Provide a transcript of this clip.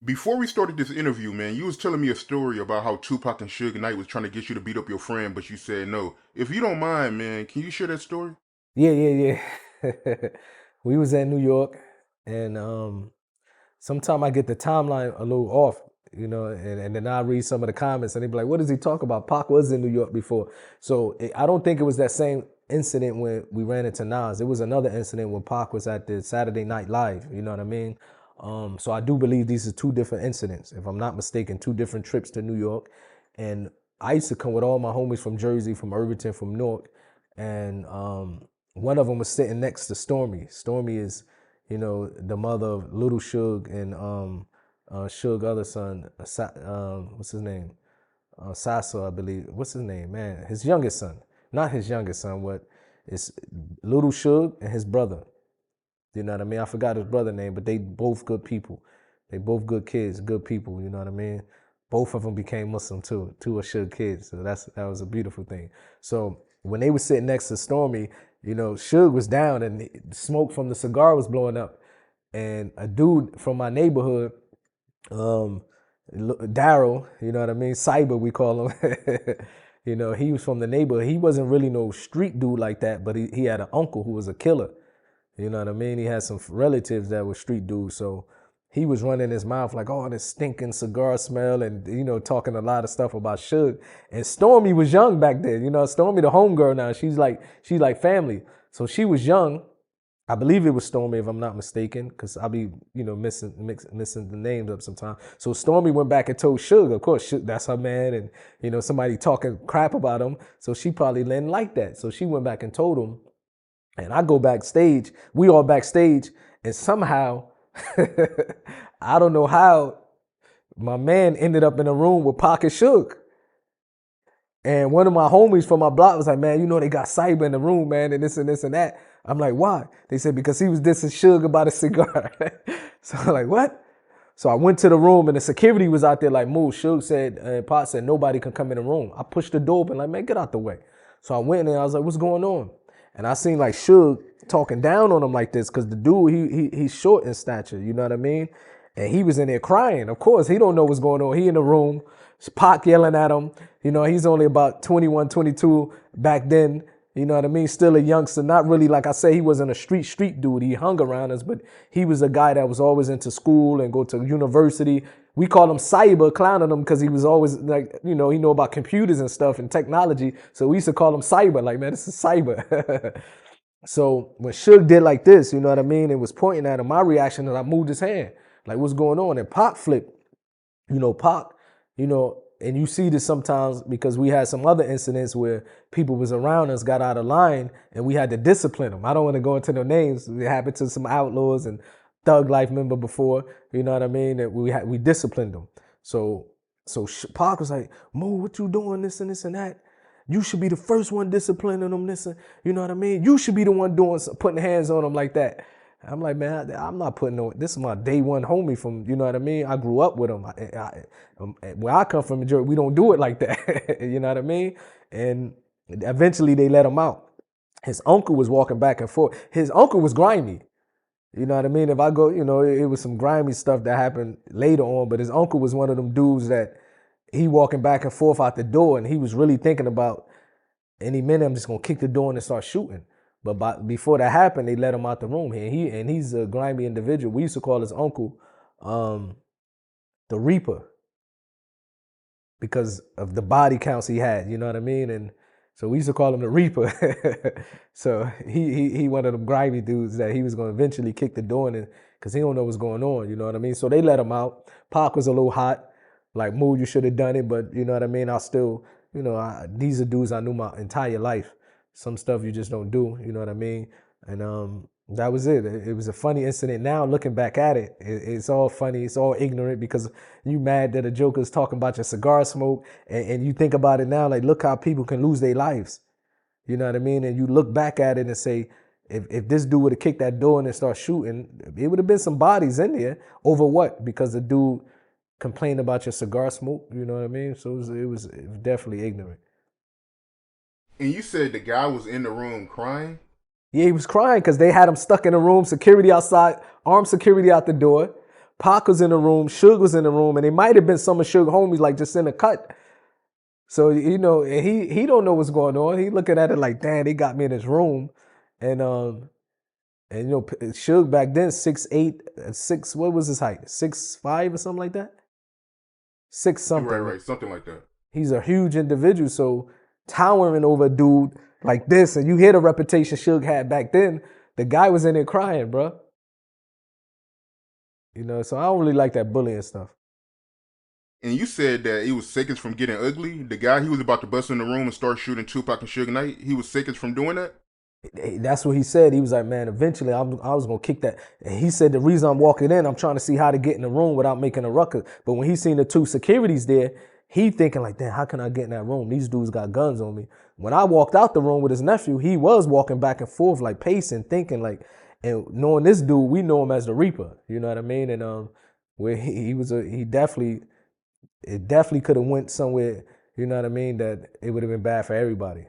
Before we started this interview, man, you was telling me a story about how Tupac and Suge Knight was trying to get you to beat up your friend, but you said no. If you don't mind, man, can you share that story? Yeah. We was in New York, and sometime I get the timeline a little off, and then I read some of the comments, and they be like, "What does he talk about?" Pac was in New York before, so I don't think it was that same incident when we ran into Nas. It was another incident when Pac was at the Saturday Night Live. You know what I mean? So I do believe these are two different incidents, if I'm not mistaken, two different trips to New York, and I used to come with all my homies from Jersey, from Irvington, from Newark, and one of them was sitting next to Stormy. Stormy is, the mother of Little Suge and Suge other son, what's his name? Sasa, I believe. What's his name, man? His youngest son. Not his youngest son, what? It's Little Suge and his brother. You know what I mean? I forgot his brother name, but they both good people. They both good kids, good people, you know what I mean? Both of them became Muslim too, two of Suge kids. So that was a beautiful thing. So when they were sitting next to Stormy, Suge was down and smoke from the cigar was blowing up. And a dude from my neighborhood, um, Daryl, you know what I mean? Cyber, we call him. He was from the neighborhood. He wasn't really no street dude like that, but he had an uncle who was a killer. You know what I mean? He had some relatives that were street dudes. So he was running his mouth like, oh, this stinking cigar smell, and, talking a lot of stuff about Suge. And Stormy was young back then. Stormy, the homegirl now, she's like family. So she was young. I believe it was Stormy, if I'm not mistaken, because I'll be, missing the names up sometimes. So Stormy went back and told Suge, of course, Suge, that's her man, and, somebody talking crap about him. So she probably didn't like that. So she went back and told him. And I go backstage, we all backstage, and somehow, I don't know how, my man ended up in a room with Pac and Suge. And one of my homies from my block was like, man, they got Cyber in the room, man, and this and that. I'm like, why? They said, because he was dissing Suge about a cigar. So I'm like, what? So I went to the room and the security was out there like, move. Suge said, Pac said, nobody can come in the room. I pushed the door open, like, man, get out the way. So I went in and I was like, what's going on? And I seen like Suge talking down on him like this because the dude, he's short in stature, you know what I mean? And he was in there crying. Of course, he don't know what's going on. He in the room, Pac yelling at him. He's only about 21, 22 back then. You know what I mean? Still a youngster. Not really, like I say, he wasn't a street dude. He hung around us, but he was a guy that was always into school and go to university. We call him Cyber, clowning him because he was always like, he know about computers and stuff and technology. So we used to call him Cyber, like, man, this is Cyber. So when Suge did like this, you know what I mean, and was pointing at him, my reaction is I moved his hand. Like, what's going on? And Pac flipped. Pac, and you see this sometimes because we had some other incidents where people was around us, got out of line, and we had to discipline them. I don't want to go into no names. It happened to some outlaws and thug life member before, you know what I mean? That we disciplined them. So Pac was like, Mo, what you doing? This and this and that. You should be the first one disciplining them. This, you know what I mean? You should be the one putting hands on them like that. I'm like, man, I'm not putting no. This is my day one homie from, you know what I mean? I grew up with him. Where I come from, we don't do it like that. You know what I mean? And eventually they let him out. His uncle was walking back and forth. His uncle was grimy. You know what I mean? If I go, it was some grimy stuff that happened later on, but his uncle was one of them dudes that he walking back and forth out the door, and he was really thinking about any minute I'm just gonna kick the door in and start shooting. But before that happened, they let him out the room. And he's a grimy individual. We used to call his uncle the Reaper because of the body counts he had. You know what I mean? And so we used to call him the Reaper. So he one of them grimy dudes that he was gonna eventually kick the door in because he don't know what's going on. You know what I mean? So they let him out. Pac was a little hot. Like, Moo, you should have done it, but you know what I mean? I still, these are dudes I knew my entire life. Some stuff you just don't do, you know what I mean? And that was it. It was a funny incident. Now looking back at it, it's all funny. It's all ignorant because you mad that a joker's talking about your cigar smoke, and you think about it now, like, look how people can lose their lives. You know what I mean? And you look back at it and say, if this dude would have kicked that door in and start shooting, it would have been some bodies in there. Over what? Because the dude complain about your cigar smoke, you know what I mean? So it was definitely ignorant. And you said the guy was in the room crying? Yeah, he was crying because they had him stuck in a room, security outside, armed security out the door. Pac was in the room, Suge was in the room, and it might have been some of Suge homies like just in the cut. So he don't know what's going on. He looking at it like, damn, they got me in this room, and Suge back then 6'8", six. What was his height? 6'5" or something like that. Six Right, something. right, something like that. He's a huge individual, so towering over a dude like this, and you hear the reputation Suge had back then. The guy was in there crying, bro. So I don't really like that bullying stuff. And you said that it was seconds from getting ugly. The guy he was about to bust in the room and start shooting Tupac and Suge Knight, he was seconds from doing that? That's what he said. He was like, man, eventually I was going to kick that. And he said the reason I'm walking in, I'm trying to see how to get in the room without making a ruckus. But when he seen the two securities there, he thinking like, damn, how can I get in that room? These dudes got guns on me. When I walked out the room with his nephew, he was walking back and forth, like pacing, thinking like, and knowing this dude, we know him as the Reaper. You know what I mean? And where he definitely could have went somewhere, you know what I mean, that it would have been bad for everybody.